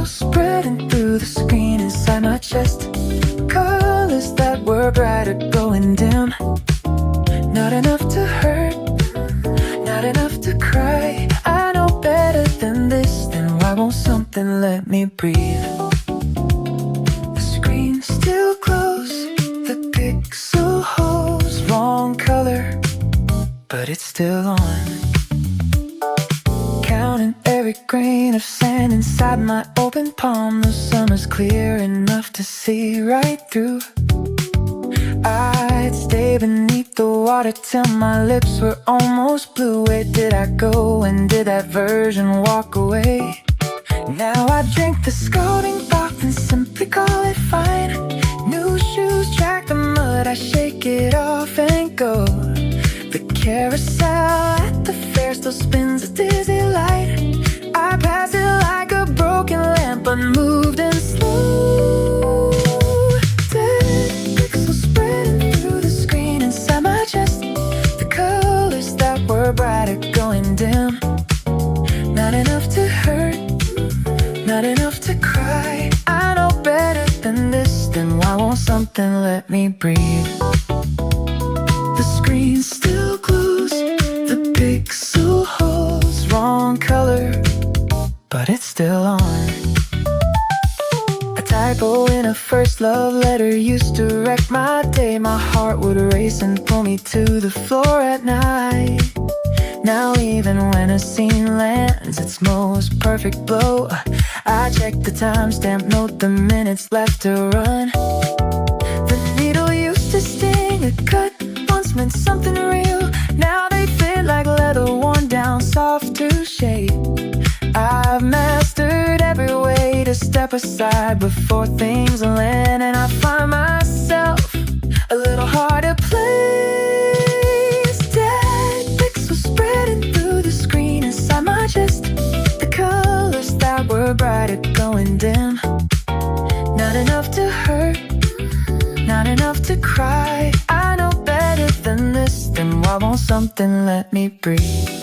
pixels spreading through the screen inside my chest. Colors that were brighter going dim. Not enough to hurt, not enough to cry. I know better than this, then why won't something let me breathe? The screen still glows, the pixel holds wrong color, but it's still on. Counting every grain of sand inside my open palm. The summer's clear enough to see right through. I'd stay beneath the water till my lips were almost blue. Where did I go? When did that version walk away? Now I drink the scalding bath and simply call it fine. New shoes track the mud, I shake it off and go. The carousel at the fair still spins a dizzy light. I pass it like a broken lamp, unmoved and slow. Dead pixels spreading through the screen inside my chest. The colors that were brighter going dim. Not enough to hurt, not enough to cry. I know better than this, then why won't something let me breathe? The screen still glows, the pixel holds wrong color, but it's still on. A typo in a first love letter used to wreck my day. My heart would race and pull me to the floor at night. Now even when a scene lands its most perfect blow, I check the timestamp, note the minutes left to run. The needle used to sting, a cut once meant something real. Now they fit like leather worn down, soft to shape. I've mastered every way to step aside before things land, and I find myself a little hard to place. Dead pixels spreading through the screen inside my chest. The colors that were brighter going dim. Not enough to hurt, not enough to cry. I know better than this, then why won't something let me breathe?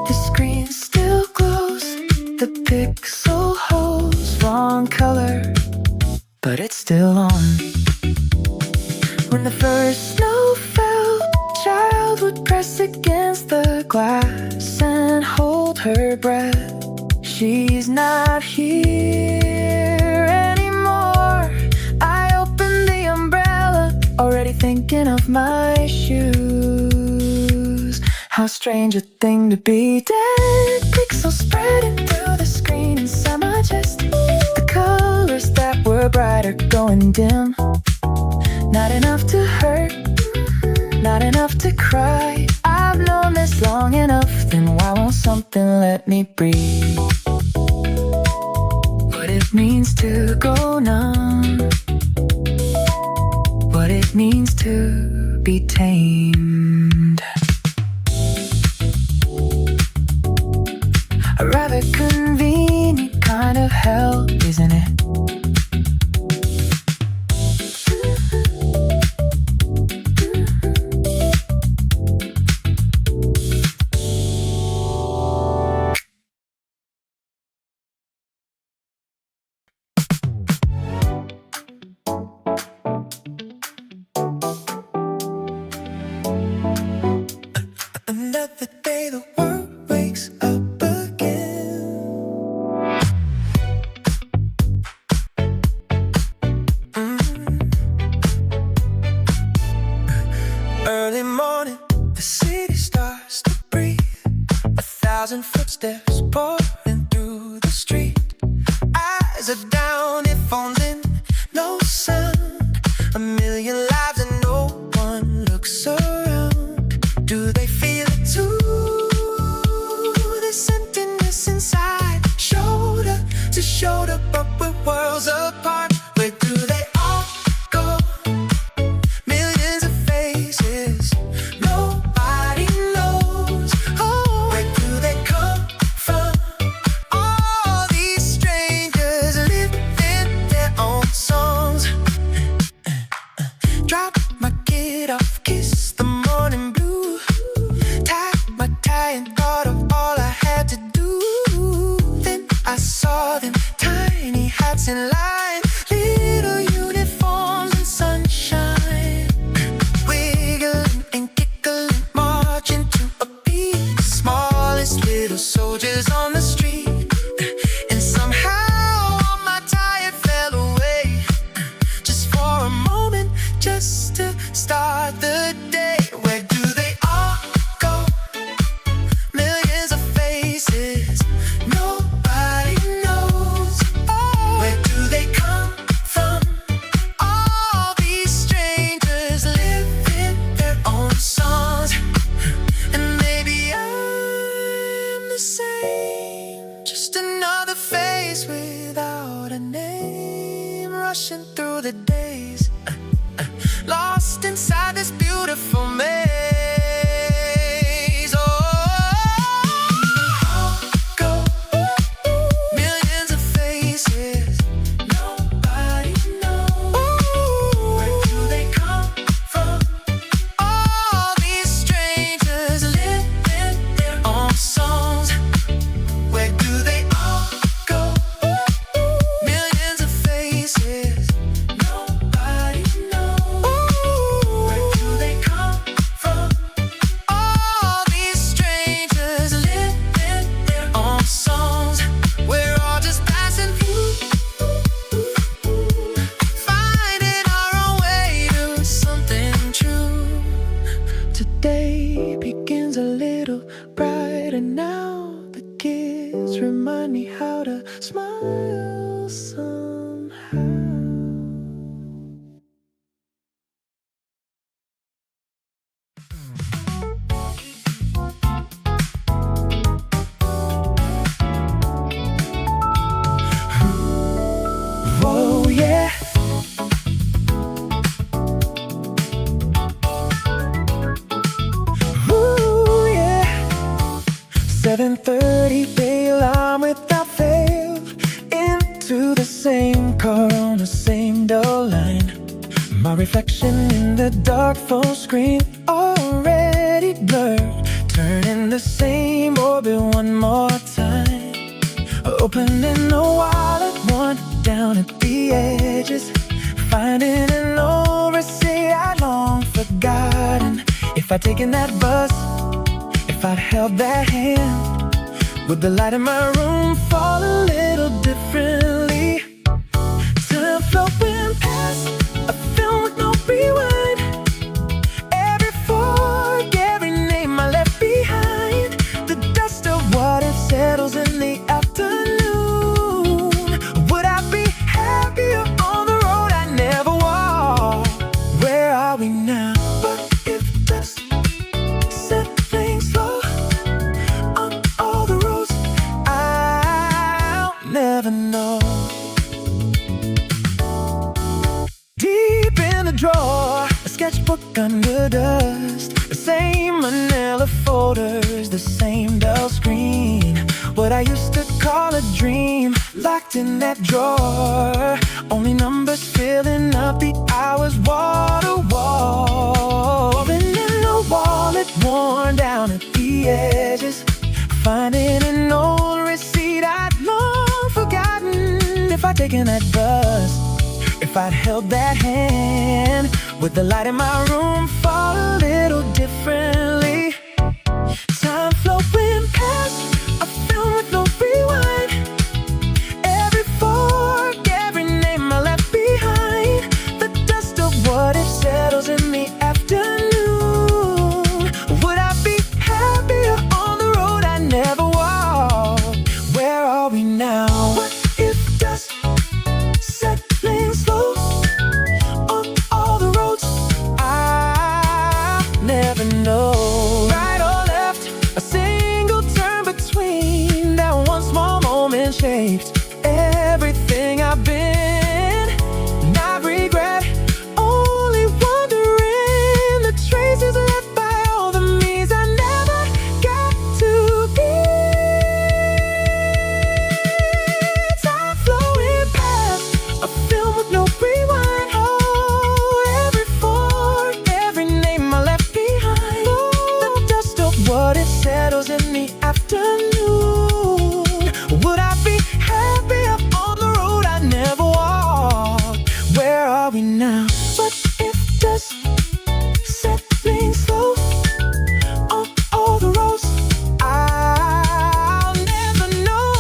The screen still glows, the pixel holds wrong color, but it's still on. When the first snow fell, child would press against the glass and hold her breath. She's not here anymore. I opened the umbrella, already thinking of my shoes. How strange a thing to be. Dead pixels spreading through the screen inside my chest. The colors that were brighter going dim. Not enough to hurt, not enough to cry. I've known this long enough, then why won't something let me breathe? What it means to go numb, what it means to be tamed. A rather convenient kind of hell, isn't it? Another day the world wakes up again. Early morning, the city starts to breathe. 1,000 footsteps pouring through the street. Eyes are down, if only no sound. A million lives and no one looks around. Do they feel it too? This emptiness inside, shoulder to shoulder, but we're worlds apart. Where do they all go? Millions of faces, nobody knows. Oh, where do they come from? All these strangers living their own songs. 100 days, lost inside this beautiful maze. I'll go millions of faces, nobody knows. Where do they come from? All these strangers live in their own songs. Where do they all go? Millions of faces, nobody knows. Where do they come from? All these strangers live in their own songs. We're all just passing through, finding our own way to something true. Today begins a little brighter now. The kids remind me how to smile somehow. Whoa, yeah. Ooh, yeah. 7:30, bail on without fail. Into the same car on the same dull line. My reflection in the dark phone screen already blurred. Turning the same orbit one more time. Opening the wallet, one down at the edges. Finding an old receipt I'd long forgotten. If I'd taken that bus, if I'd held that hand, would the light in my room fall a little differently? Time flowing past, a film with no rewind. Every fork, every name I left behind. The dust of what if settles in the afternoon. Would I be happier on the road I never walked? Where are we now? What if dust set things slow on all the roads I'll never know? Deep in the drawer, a sketchbook under dust. The same manila folders, the same dull screen. What I used to call a dream, locked in that drawer. Only numbers filling up the hours wall to wall. And in the wallet, worn down at the edges. Finding an old receipt I'd long forgotten. If I'd taken that bus, if I'd held that hand, would the light in my room fall a little differently? Time flowing past, a film with no rewind. Every fork, every name I left behind. The dust of what if settles in the afternoon. Would I be happier on the road I never walked? Where are we now? What if dust settling slow on all the roads I'll never know? Right or left, a single turn between. That one small moment shaped everything I've been. Not regret, only wondering the traces left by all the me's I never got to be. Time flowing past, a film with no rewind. Oh, every fork, every name I left behind. The dust of what if settles in the afternoon. Would I be happier on the road I never walked? Where are we now? What if dust settling slow on all the roads I'll never know?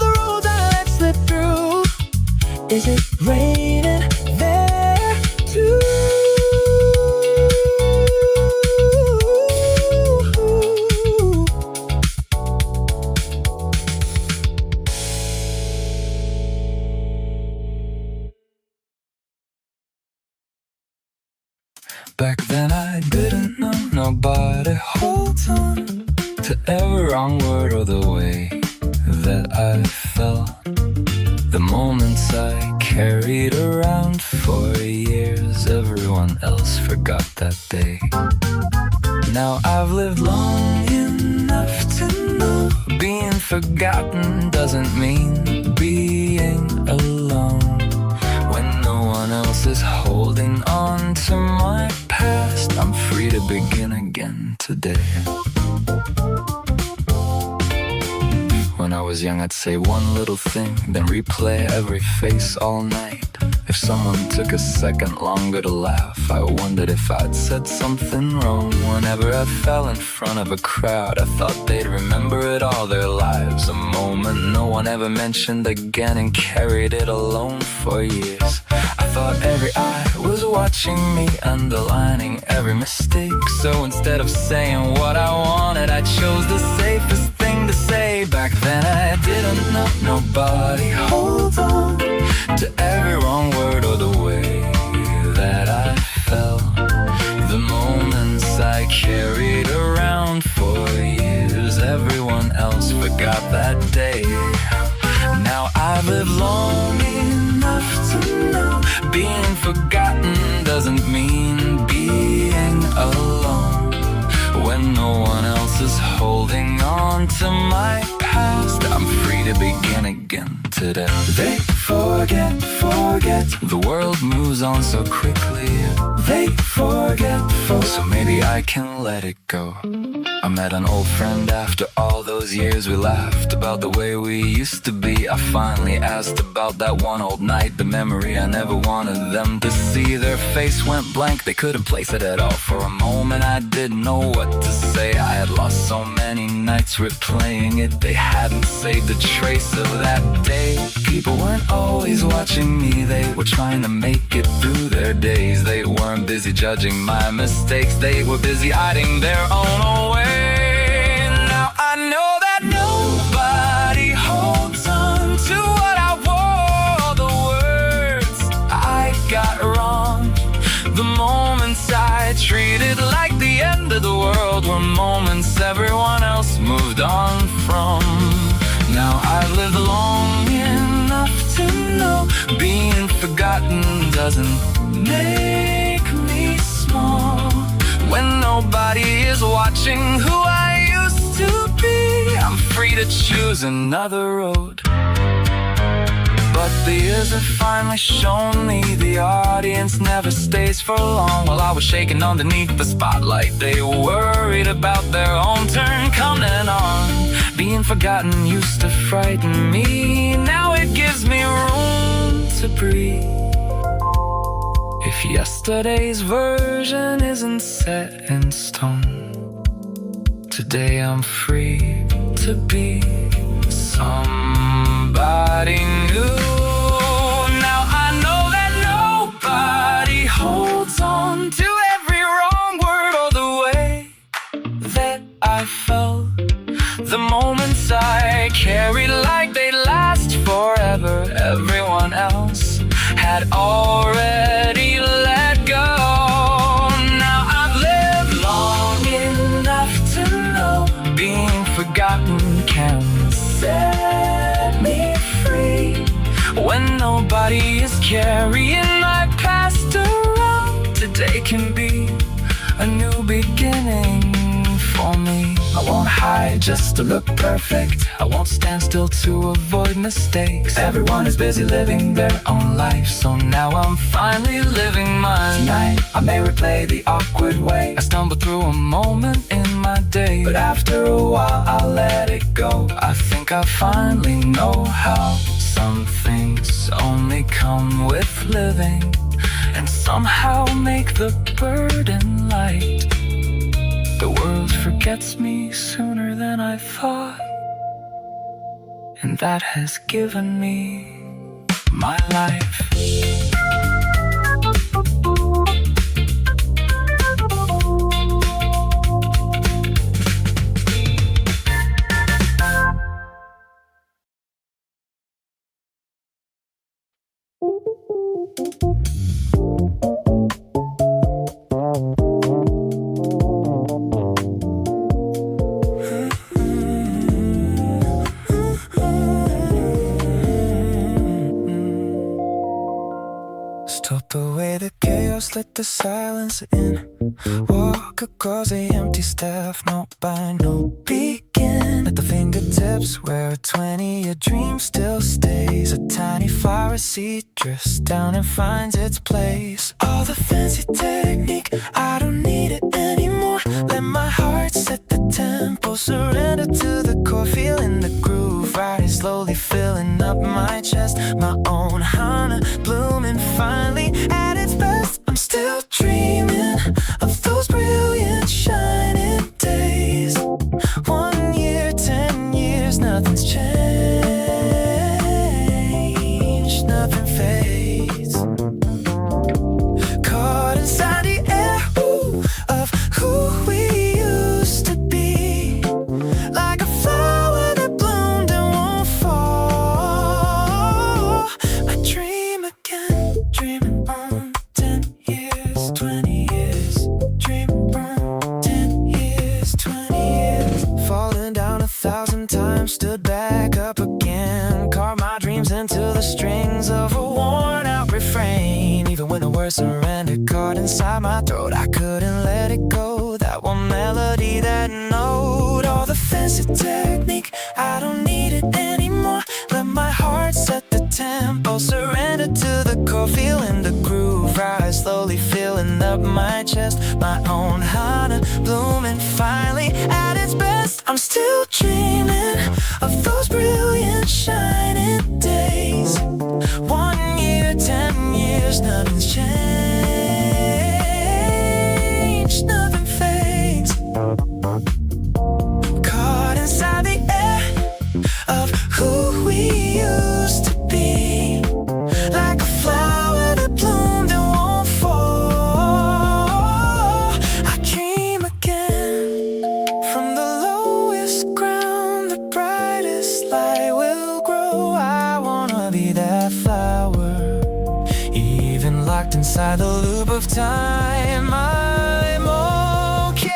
The roads I let slip through. Is it raining there too? Back then I didn't know nobody holds on to every wrong word or the way that I felt. The moments I carried around for years, everyone else forgot that day. Now I've lived long enough to know being forgotten doesn't mean being alone. When no one else is holding on to my past, I'm free to begin again today. When I was young, I'd say one little thing, then replay every face all night. If someone took a second longer to laugh, I wondered if I'd said something wrong. Whenever I fell in front of a crowd, I thought they'd remember it all their lives. A moment no one ever mentioned again, and carried it alone for years. I thought every eye was watching me, underlining every mistake. So instead of saying what I wanted, I chose the safest thing to say. Back then I didn't know nobody holds on to every wrong word or the way that I felt. The moments I carried around for years, everyone else forgot that day. Now I've lived long enough to know being forgotten doesn't mean being alone. When no one else is holding on to my past, I'm free to begin again today. They forget, the world moves on so quickly. They forget, so maybe I can let it go. I met an old friend after all those years. We laughed about the way we used to be. I finally asked about that one old night, the memory I never wanted them to see. Their face went blank, they couldn't place it at all. For a moment I didn't know what to say. I had lost so many nights replaying it. They hadn't saved a trace of that day. People weren't always watching me, they were trying to make it through their days. They weren't busy judging my mistakes, they were busy hiding their own way. Now I know that nobody holds on to what I wore, the words I got wrong. The moments I treated like the end of the world were moments everyone else moved on from. Now I've lived long enough to know being forgotten doesn't make me small. When nobody is watching who I used to be, I'm free to choose another road. But the years have finally shown me the audience never stays for long. While I was shaking underneath the spotlight, they worried about their own turn coming on. Being forgotten used to frighten me, now it gives me room to breathe. If yesterday's version isn't set in stone, today I'm free to be somebody new. Now I know that nobody holds on to every wrong word or the way that I felt. The moments I carried like they last forever, everyone else had already let go. Now I've lived long enough to know being forgotten can set me free. When nobody is carrying my past around, today can be a new beginning for me. I won't hide just to look perfect, I won't stand still to avoid mistakes. Everyone is busy living their own life, so now I'm finally living mine. Tonight I may replay the awkward way I stumbled through a moment in my day, but after a while I'll let it go. I think I finally know how some things only come with living, and somehow make the burden light. The world forgets me sooner than I thought, and that has given me my life. Stripped away the chaos, let the silence in. Walk across the empty staff, note by note begin. At the fingertips where a 20-year dream still stays. A tiny flower seed drifts down and finds its place. All the fancy technique, I don't need it anymore. Let my heart set the tempo, surrender to the core. Feeling the groove, rise slowly filling up my chest. My own Hana blooming finally at its best. I'm still dreaming of those brilliant shining days. 1 year, 10 years, nothing's changed, nothing fades. Caught inside the air, ooh, of who we used to be. Like a flower that bloomed and won't fall. I dream again, dreaming on 10 years, 20 years. Dream on 10 years, 20 years. Falling down 1,000 times, stood back up again. Carved my dreams into the strings of a worn out refrain. Even when the word surrender caught inside my throat, I couldn't let it go. That one melody, that note. All the fancy technique, I don't need it anymore. Let my heart set the tempo, surrender to the core. Feeling the groove, rise slowly filling up my chest. My own Hana blooming finally at its best. I'm still dreaming of those brilliant shining days. 1 year, 10 years, nothing's changed, nothing fades. Caught inside the air of who we used to be. Like a flower that bloomed and won't fall. I dream again. From the lowest ground, the brightest light will grow. I wanna be that flower. Even locked inside the loop of time, I'm okay.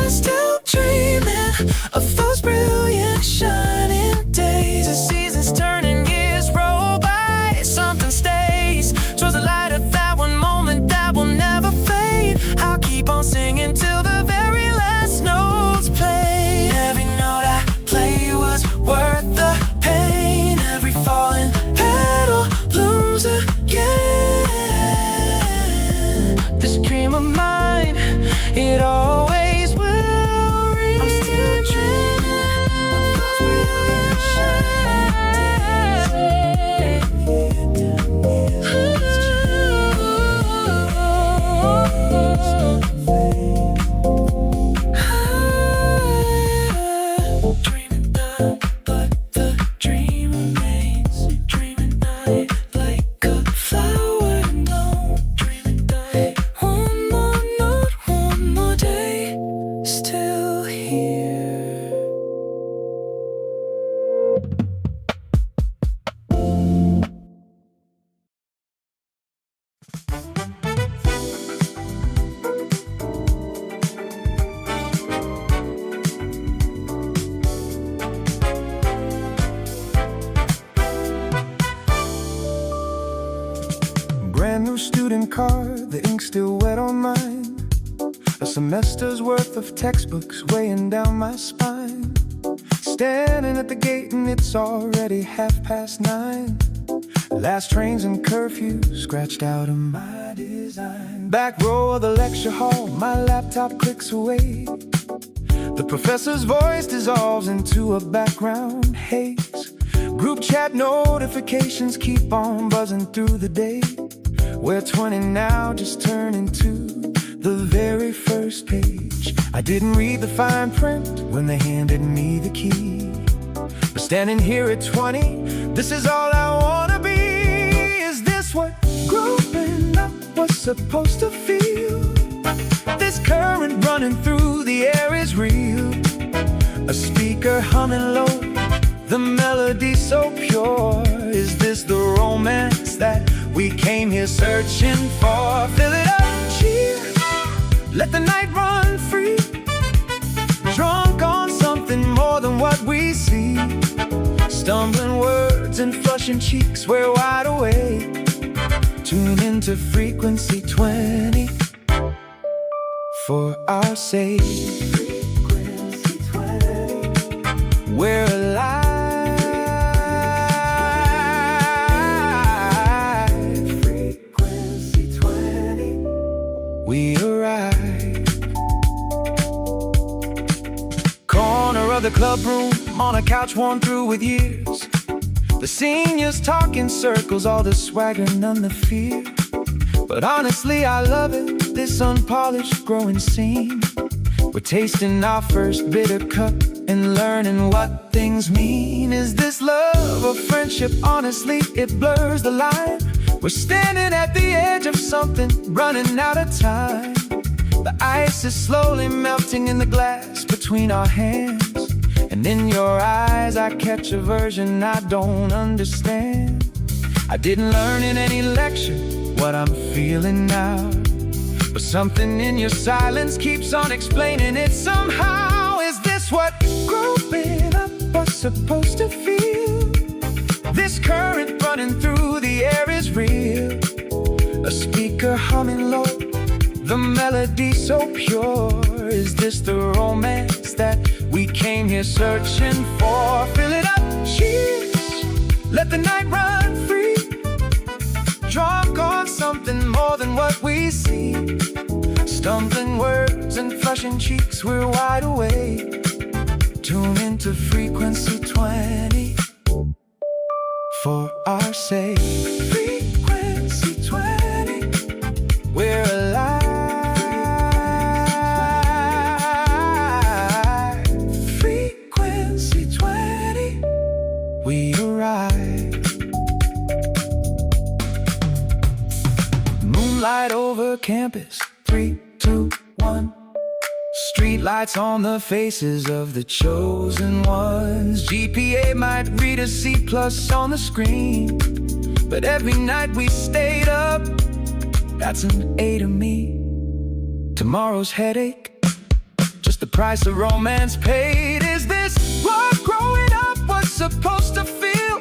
Still dreaming of those brilliant shining days. The seasons turn and years roll by. Something stays towards the light of that one moment that will never fade. I'll keep on singing till the very last notes play. Every note I play was worth the pain. Every falling petal blooms again. This dream of mine, it always will reach. I'm still dreaming of those brilliant shining days. Dreaming not, but the dream remains. Dreaming night like a flower in bloom. Dreaming night, one more note, one more day, still here. Brand new student card, the ink still wet on mine. A semester's worth of textbooks weighing down my spine. Standing at the gate and it's already 9:30. Last trains and curfew scratched out of my design. Back row of the lecture hall, my laptop clicks away. The professor's voice dissolves into a background haze. Group chat notifications keep on buzzing through the day. We're 20 now, just turning to the very first page. I didn't read the fine print when they handed me the key. But standing here at 20, this is all I wanna be. Is this what growing up was supposed to feel? This current running through the air is real. A speaker humming low, the melody so pure. Is this the romance that we came here searching? searching for. Fill it up, cheers, let the night run free. Drunk on something more than what we see. Stumbling words and flushing cheeks, we're wide awake. Tune into frequency 20 for our sake. Frequency 20, we're alive. Frequency 20, we arrive. Corner of the club room, on a couch worn through with years. The seniors talk in circles, all the swagger, none the fear. But honestly, I love it, this unpolished growing scene. We're tasting our first bitter cup and learning what things mean. Is this love or friendship? Honestly, it blurs the line. We're standing at the edge of something, running out of time. The ice is slowly melting in the glass between our hands. And in your eyes I catch a version I don't understand. I didn't learn in any lecture what I'm feeling now, but something in your silence keeps on explaining it somehow. Is this what growing up was supposed to feel? This current running through the air is real. A speaker humming low, the melody so pure. Is this the romance that we came here searching for? Fill it up, cheers, let the night run free. Drunk on something more than what we see. Stumbling words and flushing cheeks, we're wide awake. Tune into frequency 20 for our sake. Frequency 20, we're alive. We arrive. Moonlight over campus, 3, 2, 1. Street lights on the faces of the chosen ones. GPA might read a C+ on the screen, but every night we stayed up, that's an A to me. Tomorrow's headache, just the price of romance paid. Is this what growing up was supposed to feel?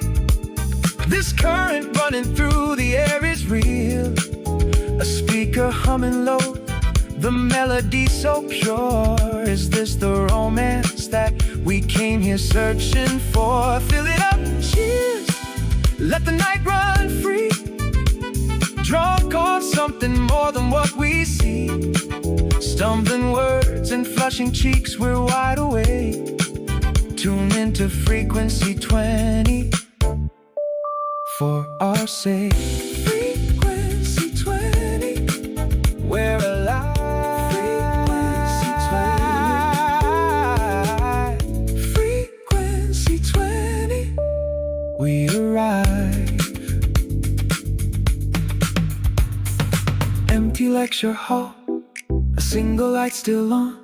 This current running through the air is real. A speaker humming low, the melody so pure. Is this the romance that we came here searching for? Fill it up, cheers, let the night run free. Drunk on something more than what we see. Stumbling words and flushing cheeks, we're wide awake. Tune into frequency 20 for our sake. Frequency 20, we're alive. Frequency 20, frequency 20, we arrive. Empty lecture hall, a single light still on.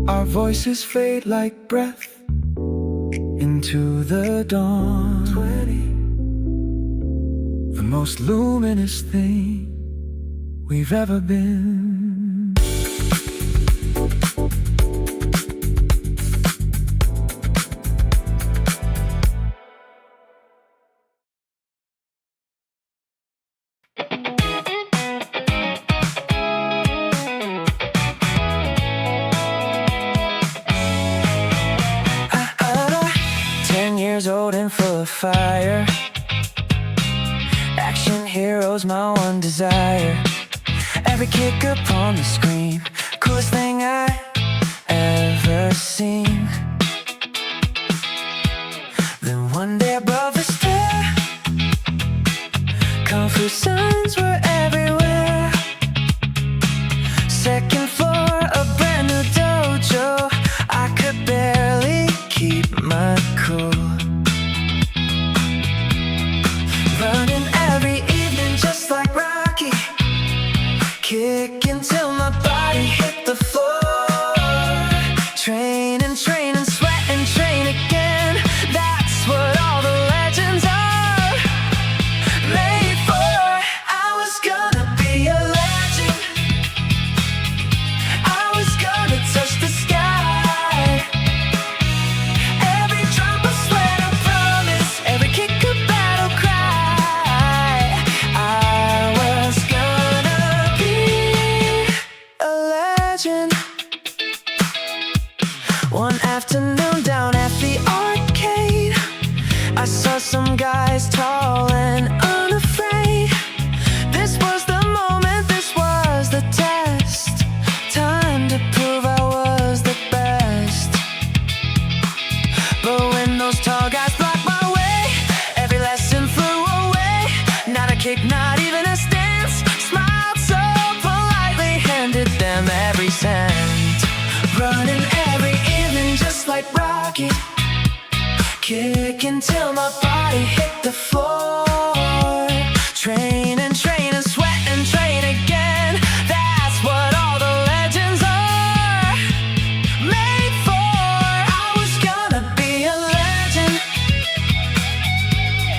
Our voices fade like breath into the dawn. 20, the most luminous thing we've ever been. Old and full of fire. Action heroes, my one desire. Every kick upon the screen, coolest thing I ever seen. Then one day above the stair, kung fu signs were everywhere. Second floor, a brand new dojo. I could barely keep my cool. Running every evening just like Rocky, kicking till my body hit the floor. Train and train and sweat and train again. That's what all the legends are made for. I was not even a stance. Smiled so politely, handed them every cent. Running every evening just like Rocky, kicking till my body hit the floor. Train and train and sweat and train again. That's what all the legends are made for. I was gonna be a legend.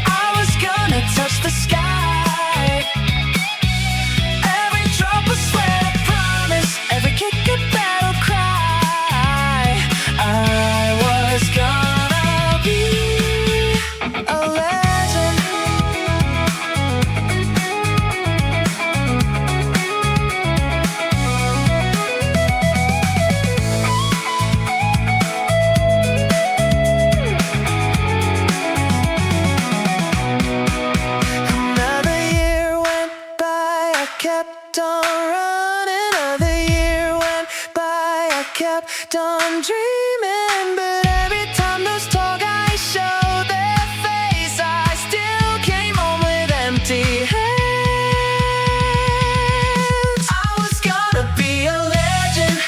I was gonna touch the sky. Every drop of sweat a promise, every kick a battle cry. I was gonna be a legend. Another year went by, I kept on running. Another year went by, I kept on dreaming. But every time those tall guys showed their face, I still came home with empty hands. I was gonna be a legend.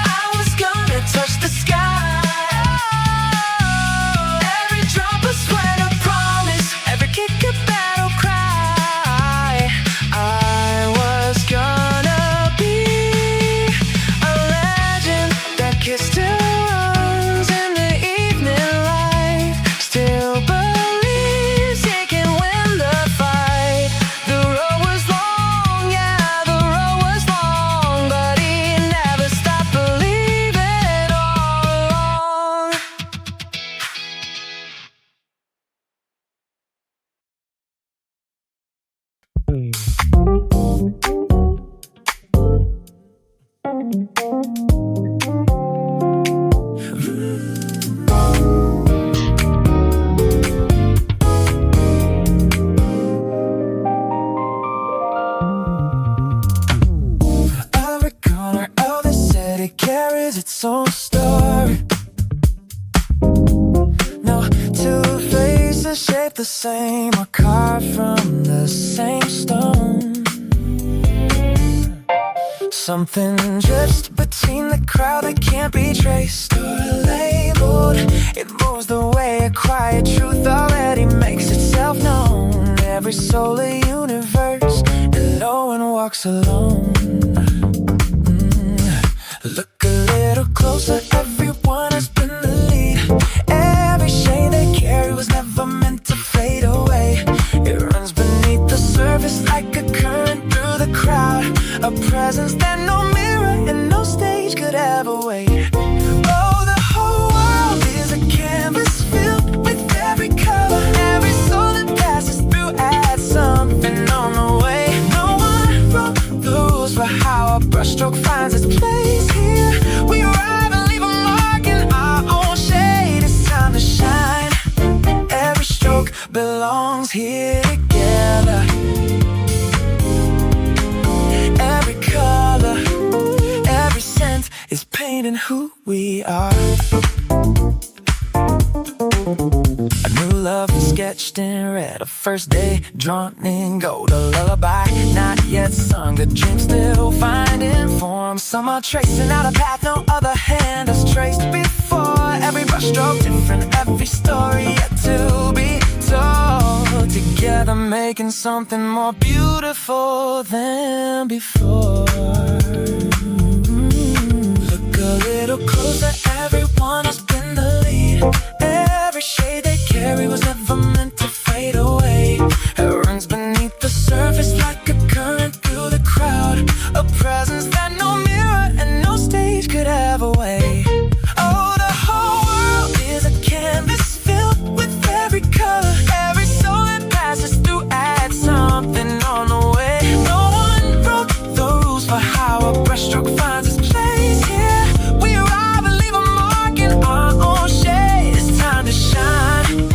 I was gonna touch the sky. Every drop of sweat a promise, every kick a battle cry. I was gonna be a legend. That kid still runs in the evening light, still believes he can win the fight. The road was long, yeah, the road was long, but he never stopped believing all along. Every corner of the city carries its own story. No two faces shaped the same or carved from the same stone. Something drifts between the crowd that can't be traced or labeled. It moves the way a quiet truth already makes itself known. Every soul a universe, and no one walks alone. Look a little closer, everyone has been the lead. Every shade they carry was never meant to fade away. It runs beneath the surface like a current through the crowd, a presence that no mirror and no stage could ever wait. Oh, the whole world is a canvas filled with every color. Every soul that passes through adds something on the way. No one wrote the rules for how a brushstroke finds its place here. We arrive and leave a mark in our own shade. It's time to shine. Every stroke belongs here together. Every color, every scent is painting who we are. A new love is sketched in red, a first day drawn in gold. A lullaby not yet sung, the dream still finding form. Some are tracing out a path no other hand has traced before. Every brushstroke different, every story yet to be told. Together making something more beautiful than before. Look a little closer, everyone has been the lead. Every shade they carry was never meant to fade away. It runs beneath the surface like a current through the crowd, a presence that no mirror and no stage could ever weigh. Oh, the whole world is a canvas filled with every color. Every soul that passes through adds something on the way. No one wrote the rules for how a brushstroke finds its place here. We arrive and leave a mark in our own shade. It's time to shine.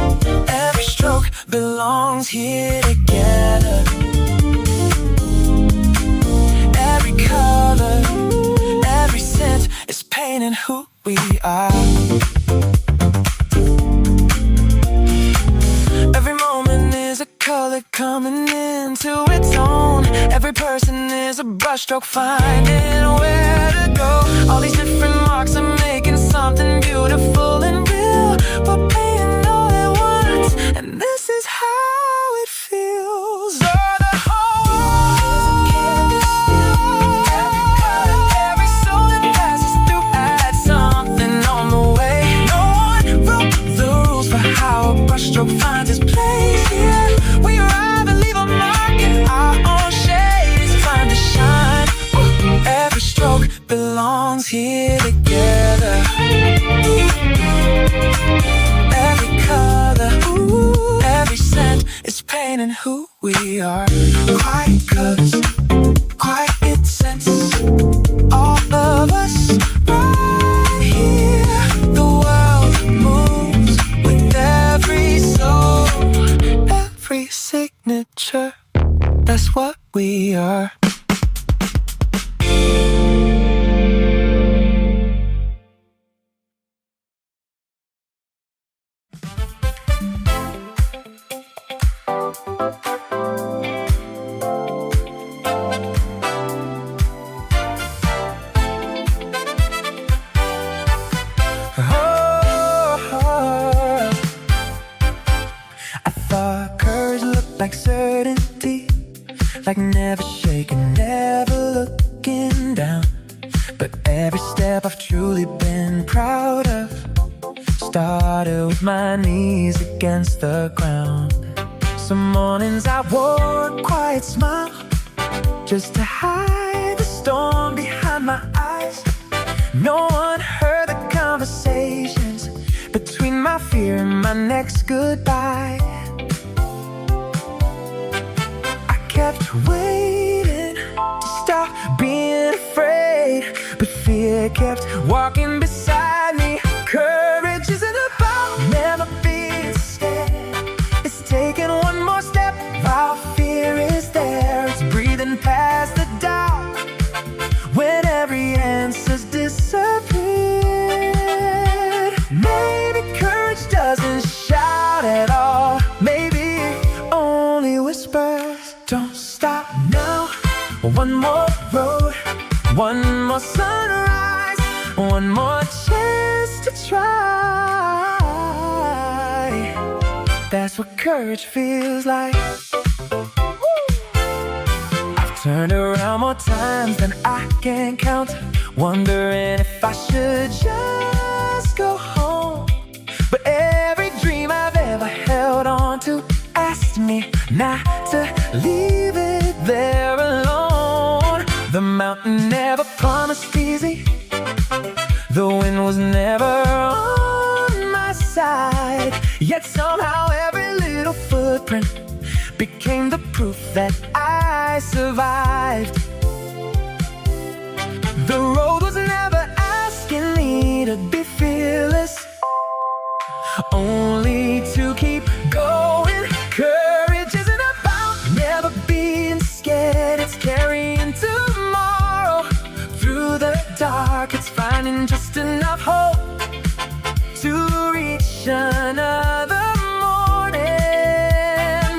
Every stroke belongs here together. Every color, every scent is painting who we are. Every moment is a color coming into its own. Every person is a brushstroke, finding where to go. All these different marks are making something beautiful and real. We're playing all at once, and this is how it feels. Oh, the whole world is a canvas. Every soul that passes through had something on the way. No one wrote the rules for how a brushstroke finds its place here. We arrive and leave a mark in our own shade. It's time to shine. Every stroke belongs here together. Every color, every scent is painting who we are. Quiet colors, quiet scents, all of us right here. The world moves with every soul, every signature. That's what we are. Like certainty, like never shaking, never looking down. But every step I've truly been proud of started with my knees against the ground. Some mornings I wore a quiet smile just to hide the storm behind my eyes. No one heard the conversations between my fear and my next goodbye. Kept waiting to stop being afraid, but fear kept walking beside me. Courage isn't about never being scared. It's taking one more step while fear is there. It's breathing past the doubt when every answer's disappeared. Maybe courage doesn't shout at all. Maybe it only whispers. Don't stop now. One more road, one more sunrise, one more chance to try. That's what courage feels like. I've turned around more times than I can count, wondering if I should just go home. But every dream I've ever held on to asked me not to leave it there alone. The mountain never promised easy. The wind was never on my side. Yet somehow every little footprint became the proof that I survived. The road was never asking me to be fearless, only to keep going. Courage isn't about never being scared. It's carrying tomorrow through the dark. It's finding just enough hope to reach another morning.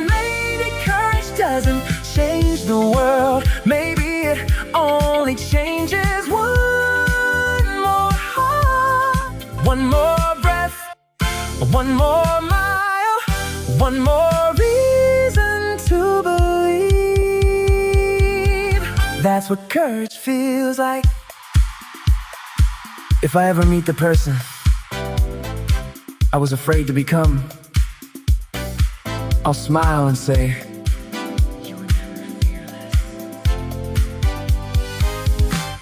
Maybe courage doesn't change the world. Maybe it only changes one more heart, one more breath, one more mile, one more reason to believe. That's what courage feels like. If I ever meet the person I was afraid to become, I'll smile and say, you were never fearless.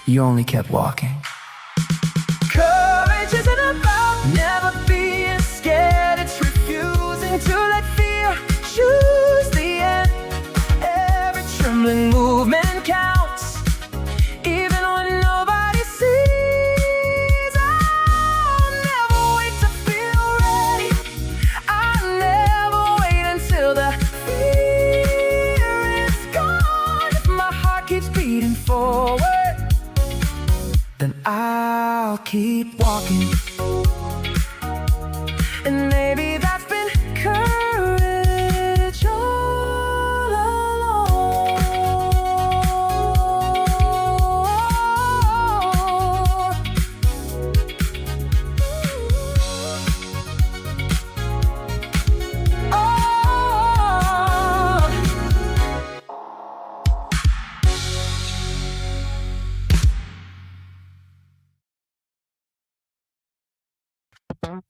You only kept walking. Courage isn't about never being scared. It's refusing to let fear choose the end. Every trembling movement counts, even when nobody sees. I'll never wait to feel ready. I'll never wait until the fear is gone. If my heart keeps beating forward, then I'll keep walking. And maybe that's been courage all along. Courage isn't about never being scared. It's carrying tomorrow through the dark. It's finding just enough hope to reach another morning. Maybe courage doesn't change the world. Maybe it only changes one more heart, one more reason to believe. That's what courage feels like. If I ever meet the person I was afraid to become, I'll smile and say, you were never fearless. You only kept walking. Courage isn't about never being scared. It's refusing to let fear choose the end. Every trembling movement counts, even when nobody sees. I'll never wait to feel ready. I'll never wait until the fear is gone. If my heart keeps beating forward, then I'll keep walking. And maybe that's been courage Walked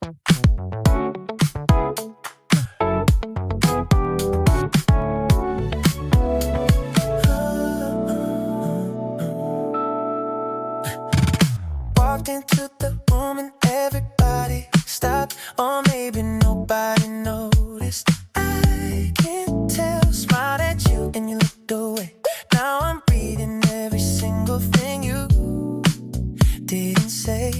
into the room and everybody stopped, or maybe nobody noticed. I can't tell, smiled at you and you looked away. Now I'm reading every single thing you didn't say.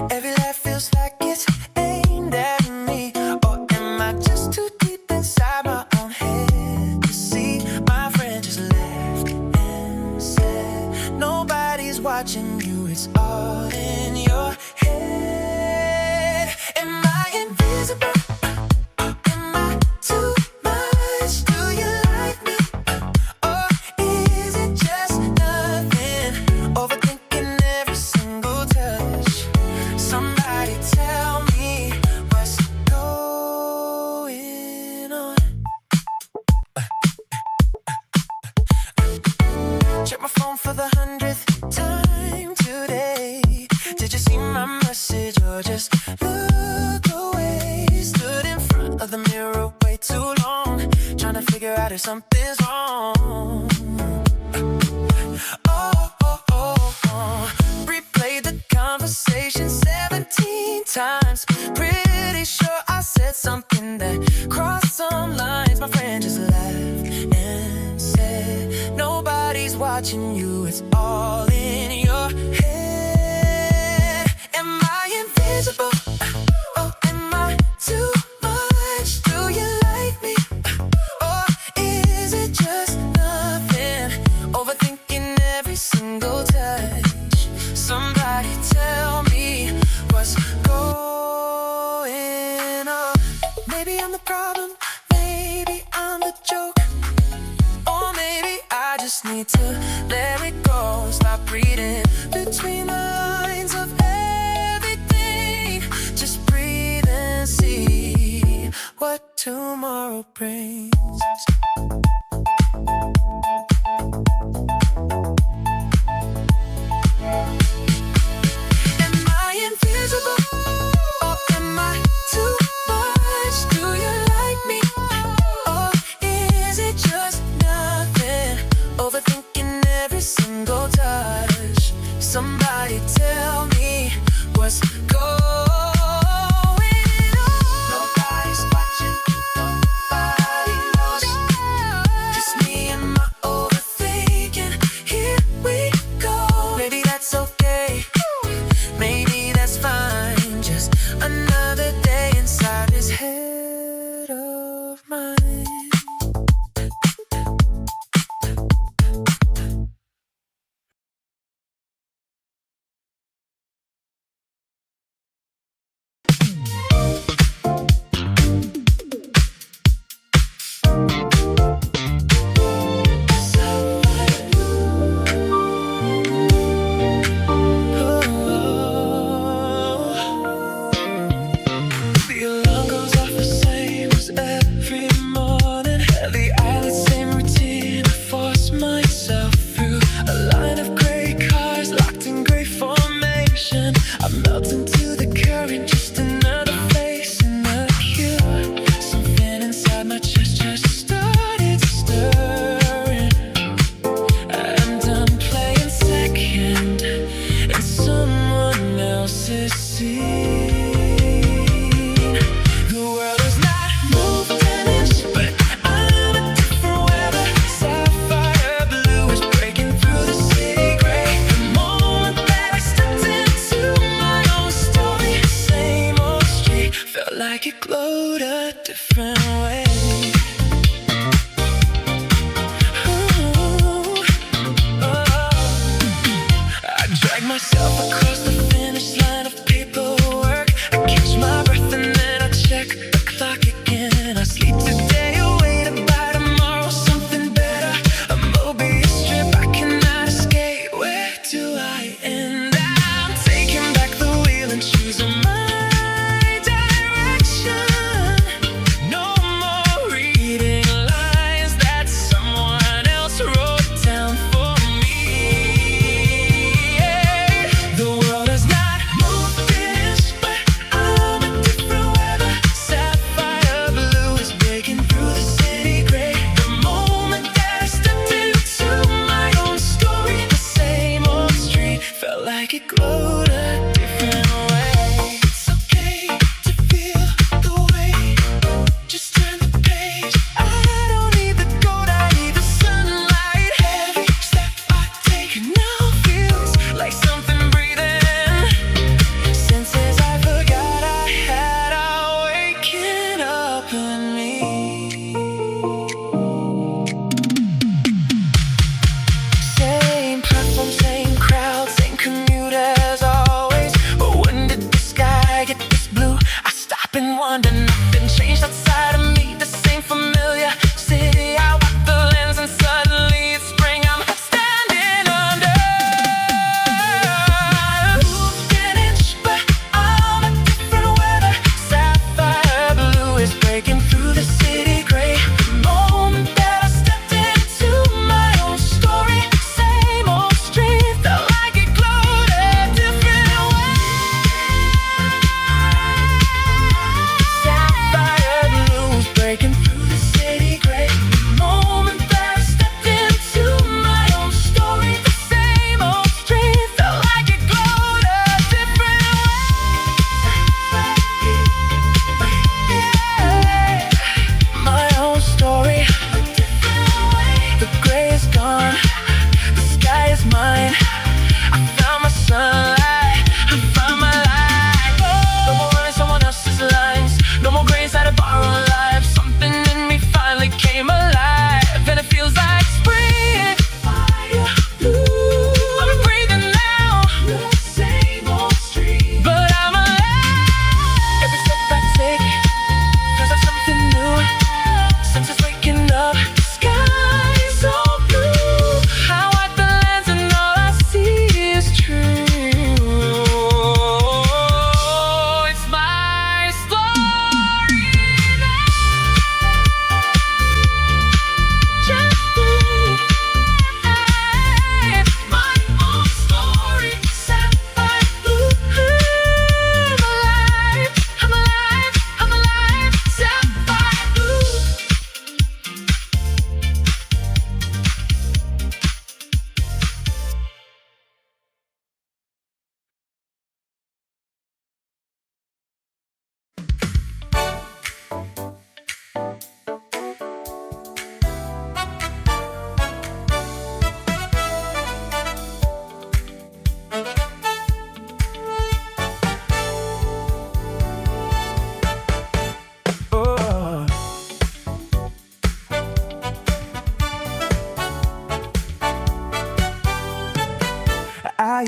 Every laugh feels like it's aimed at me, or am I just too deep inside my own head to see? My friend just laughed and said, nobody's watching you, it's all in your head. Am I invisible? Am I too much? Do you like me? Or is it just nothing? Overthinking every single touch. Somebody tell me what's going on. Check my phone for the 100th time today. Did you see my message or just look away? Stood in front of the mirror way too long, trying to figure out if something's wrong. Replayed the conversation 17 times. Pretty sure I said something that crossed some lines. My friend just laughed and said, nobody's watching you, it's all in your head. Am I invisible? Oh, am I too much? Do you like me? Or is it just nothing? Overthinking every single touch. Somebody tell me what's going on. Maybe I'm the problem, maybe I'm the joke, or maybe I just need to let it go. Stop reading between the lines of everything. Just breathe and see what tomorrow brings. Am I invisible? Or am I too much? Do you like me? Or is it just nothing? Overthinking every single touch. Somebody tell me what's going on. Nobody's watching, nobody knows.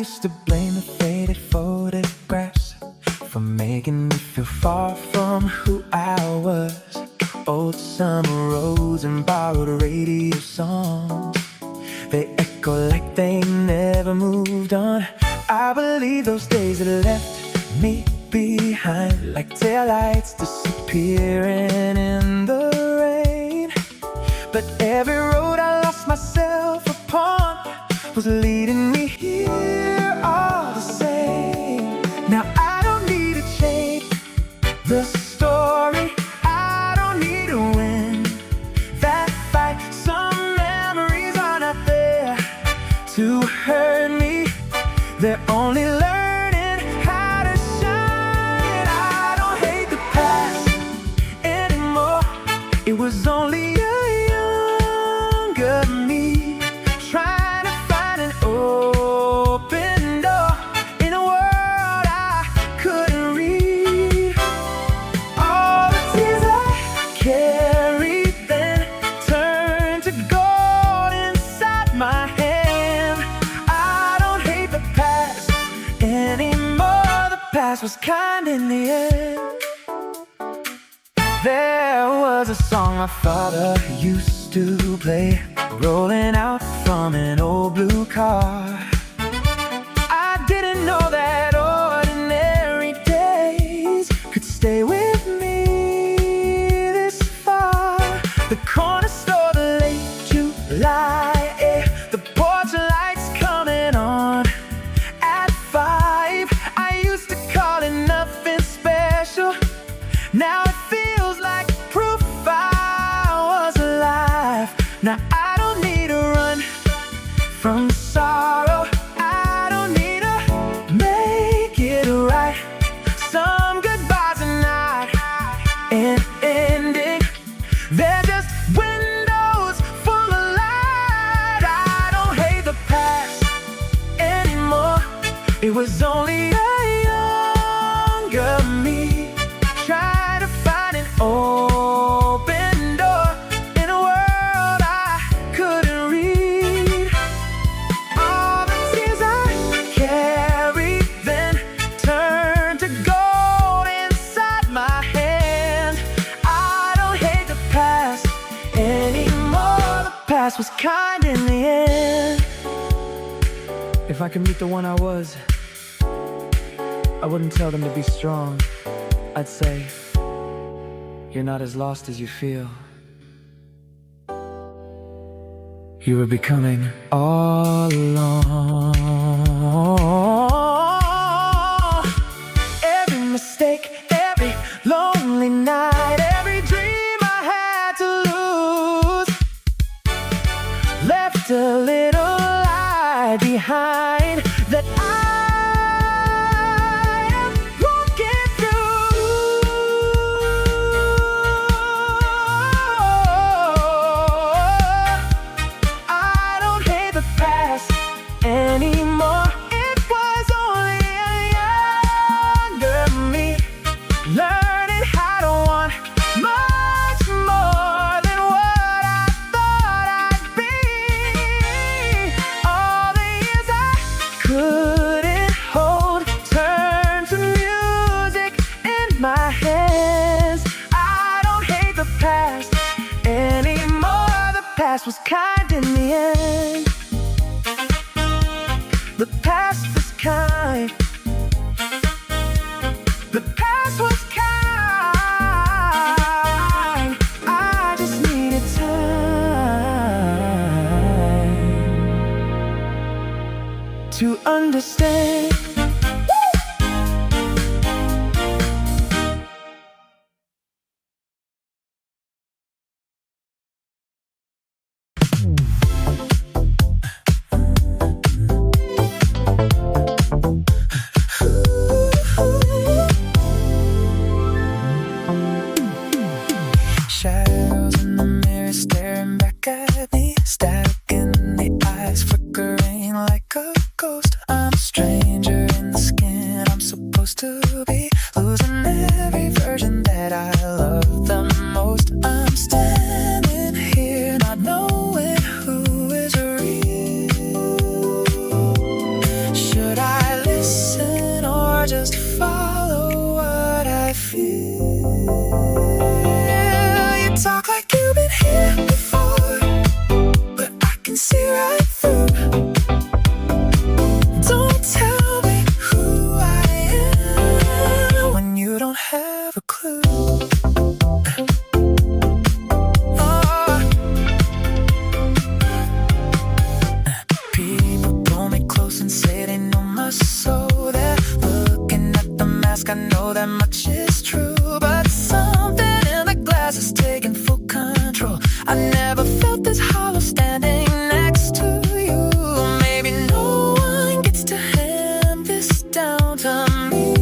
used to blame the faded photographs for making me feel far from who I was. Old summer roads and borrowed radio songs, they echo like they never moved on. I believe those days had left me behind, like taillights disappearing in the rain. But every road I lost myself upon was leading me here all the same. Now I don't need to change the story, I don't need to win that fight. Some memories are not there to hurt me, they're only learning how to shine. I don't hate the past anymore, it was only a younger me trying to find an open door in a world I couldn't read. All the tears I carried then turned to gold inside my hand. I don't hate the past anymore, the past was kind in the end. There was a song my father used to play, rolling out from an old blue car. I didn't know that ordinary days could stay with me this far. The corner store, the late July air, the porch lights coming on at 5. I used to call it nothing special, now it feels like proof I was alive. Now I don't need to run from sorrow, I don't need to make it right. Some goodbyes are not an ending, they're just windows full of light. I don't hate the past anymore, it was only a younger me trying to find an open door in a world I couldn't read. All the tears I carried then turned to gold inside my hand. I don't hate the past anymore, the past was kind in the end. If I could meet the one I was, I wouldn't tell them to be strong, I'd say, you're not as lost as you feel. You were becoming all alone. Every mistake, every lonely night, every dream I had to lose left a little light behind that I am walking through. I don't hate the past anymore, it was only a younger me learning how to want much more than what I thought I'd be. All the years I couldn't hold turned to music in my hands. I don't hate the past anymore, the past was kind in the end. The past was kind, the past was kind. I just needed time to understand. Shadows in the mirror staring back at me, static in the eyes flickering like a ghost. I'm a stranger in the skin I'm supposed to be, losing every version that I love the most. I'm standing here not knowing who is real. Should I never felt this hollow standing next to you. Maybe no one gets to hand this down to me.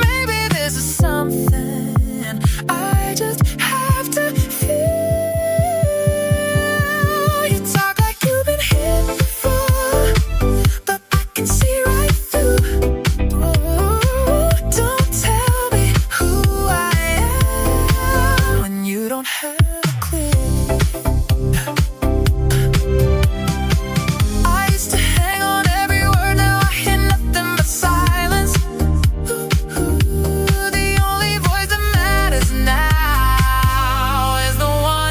Maybe this is something I just have to feel. You talk like you've been hit before, but I can see right through. Don't tell me who I am when you don't have a clue. I used to hang on every word, now I hear nothing but silence. The only voice that matters now is the one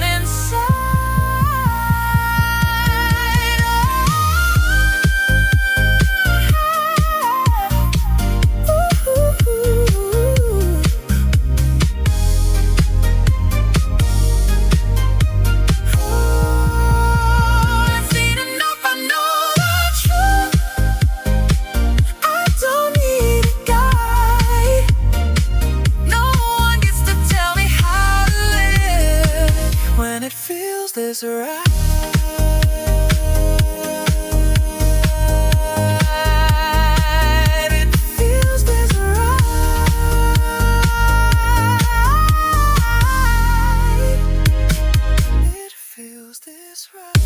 I've seen enough, I know the truth. I don't need a guide. No one gets to tell me how to live when it feels this right. It feels this right. It feels this right.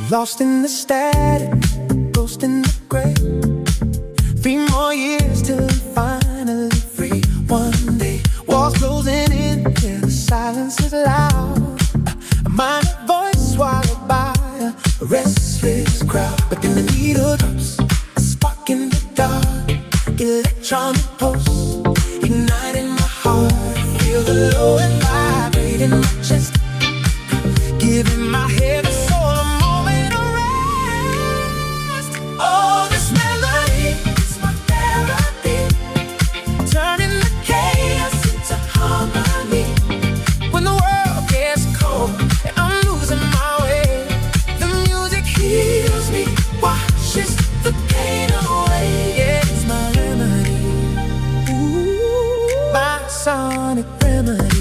Lost in the static, ghost in the gray. 3 more years till I'm finally free. One day, walls closing in, yeah, the silence is loud. A minor voice swallowed by a restless crowd. But then the needle drops, a spark in the dark. Electronic pulse, igniting my heart. Feel the low and vibrate in my chest, giving my head and soul a moment of rest. Oh, this melody is my therapy, turning the chaos into harmony. When the world gets cold and I'm losing my way, the music heals me, washes the pain away. Yeah, it's my remedy, ooh, my sonic remedy.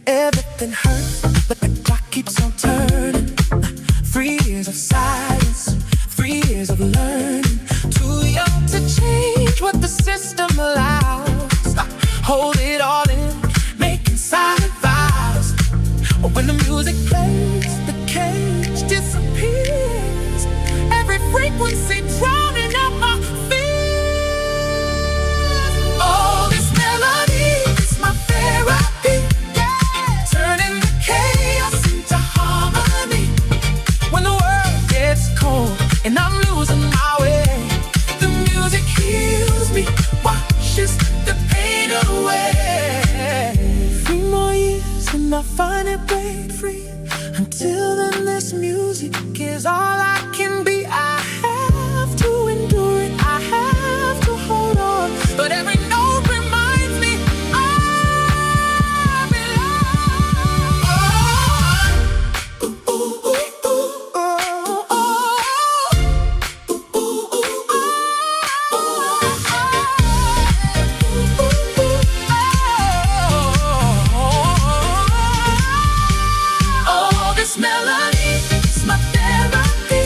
Everything hurts, but the clock keeps on turning. 3 years of silence, 3 years of learning. Too young to change what the system allows. Hold it all in, making silent vows. When the music plays, the cage disappears. Every frequency drowning out my fears. Oh, this melody is my therapy, turning the chaos into harmony. When the world gets cold and I'm losing my way, the music heals me, washes the pain away. 3 more years and I finally break free. Until then, this music is all I can be. I have to endure it, I have to hold on. But every note reminds me I belong. Oh, ooh, ooh, ooh, ooh, oh, oh, ooh, ooh, ooh, ooh, oh, this melody is my therapy.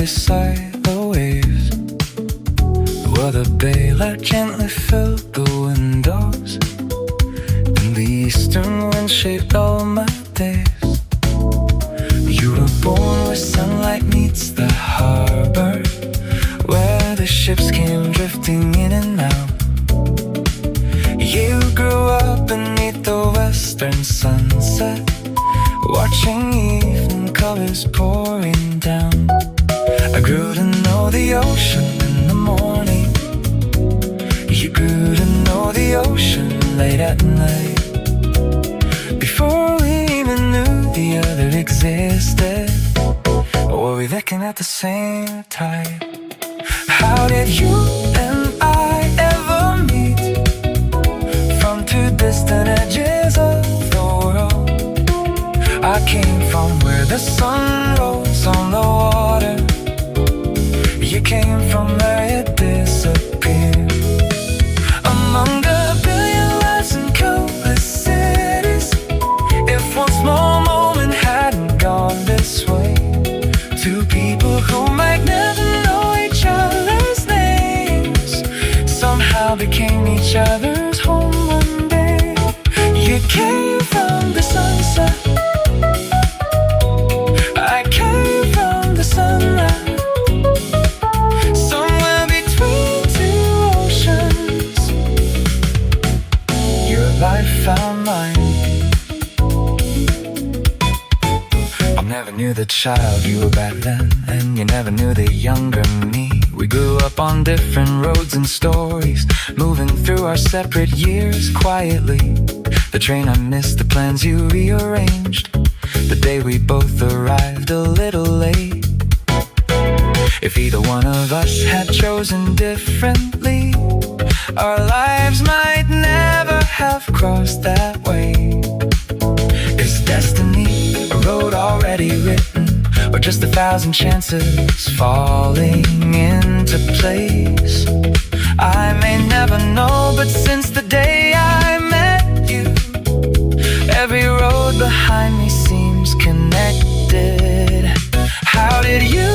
beside the waves, where the bay light gently filled the windows, and the eastern wind shaped all my days. You were born where sunlight meets the harbor, where the ships came drifting in and out. You grew up beneath the western sunset, watching evening colors pouring down. I grew to know the ocean in the morning. You grew to know the ocean late at night. Before we even knew the other existed, were we looking at the same tide? How did you and I ever meet from two distant edges of the world? I came from where the sun rose on the water. You came from where it disappeared. Among a billion lives and countless cities, if one small moment hadn't gone this way, two people who might never know each other's names somehow became each other's home one day. You came from the sunset, I came from the sunrise, somewhere between two oceans. Your life found mine. I never knew the child you were back then, and you never knew the younger me. We grew up on different roads and stories, moving through our separate years quietly. The train I missed, the plans you rearranged, the day we both arrived a little late. If either one of us had chosen differently, our lives might never have crossed that way. Is destiny a road already written, or just 1,000 chances falling into place? I may never know, but since the day I met you, every road behind me seems connected. How did you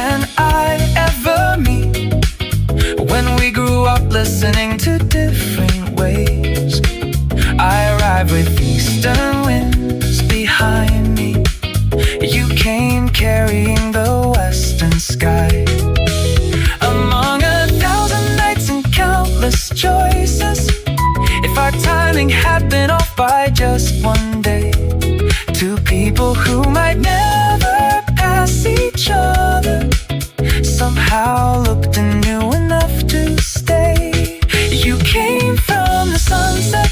and I ever meet when we grew up listening to different ways? I arrived with eastern winds behind me. You came carrying the western sky. Among 1,000 nights and countless choices, if our timing had been off by just one day, two people who might never pass each other somehow looked and knew enough to stay. You came from the sunset,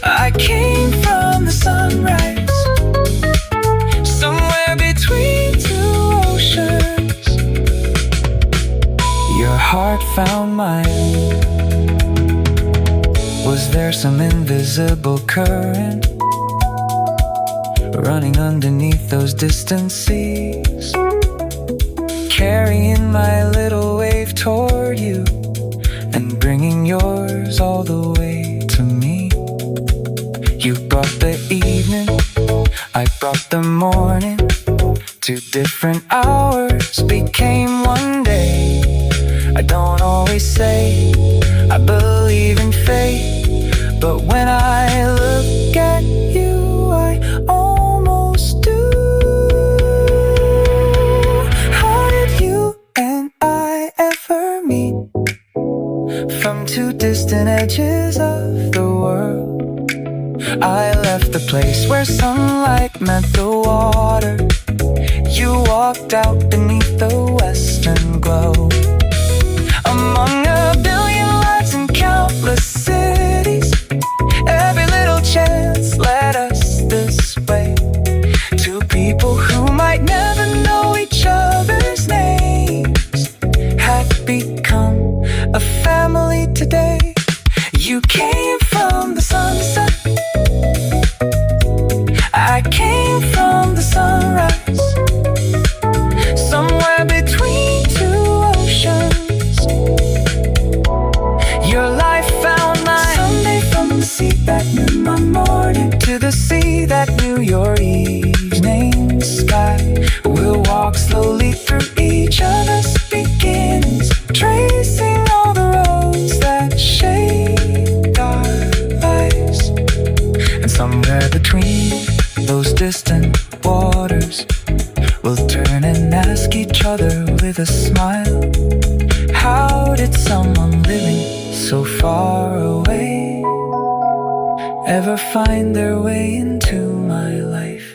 I came from the sunrise, somewhere between two oceans. Your heart found mine. Was there some invisible current running underneath those distant seas, carrying my little wave toward you and bringing yours all the way to me? You brought the evening, I brought the morning. 2 different hours became one day. I don't always say I believe in fate, but when I look at you, I almost do. How did you and I ever meet from 2 distant edges of the world? I left the place where sunlight met the water. You walked out beneath the western glow. Among 1 billion lives and countless cities, every little chance led us this way. 2 people who might never know each other's names have become a family today. You came from the sunset, I came from the sunrise, somewhere between 2 oceans. Your life found mine. Someday from the sea that knew my morning to the sea that knew your evening sky, we'll walk a smile. How did someone living so far away ever find their way into my life?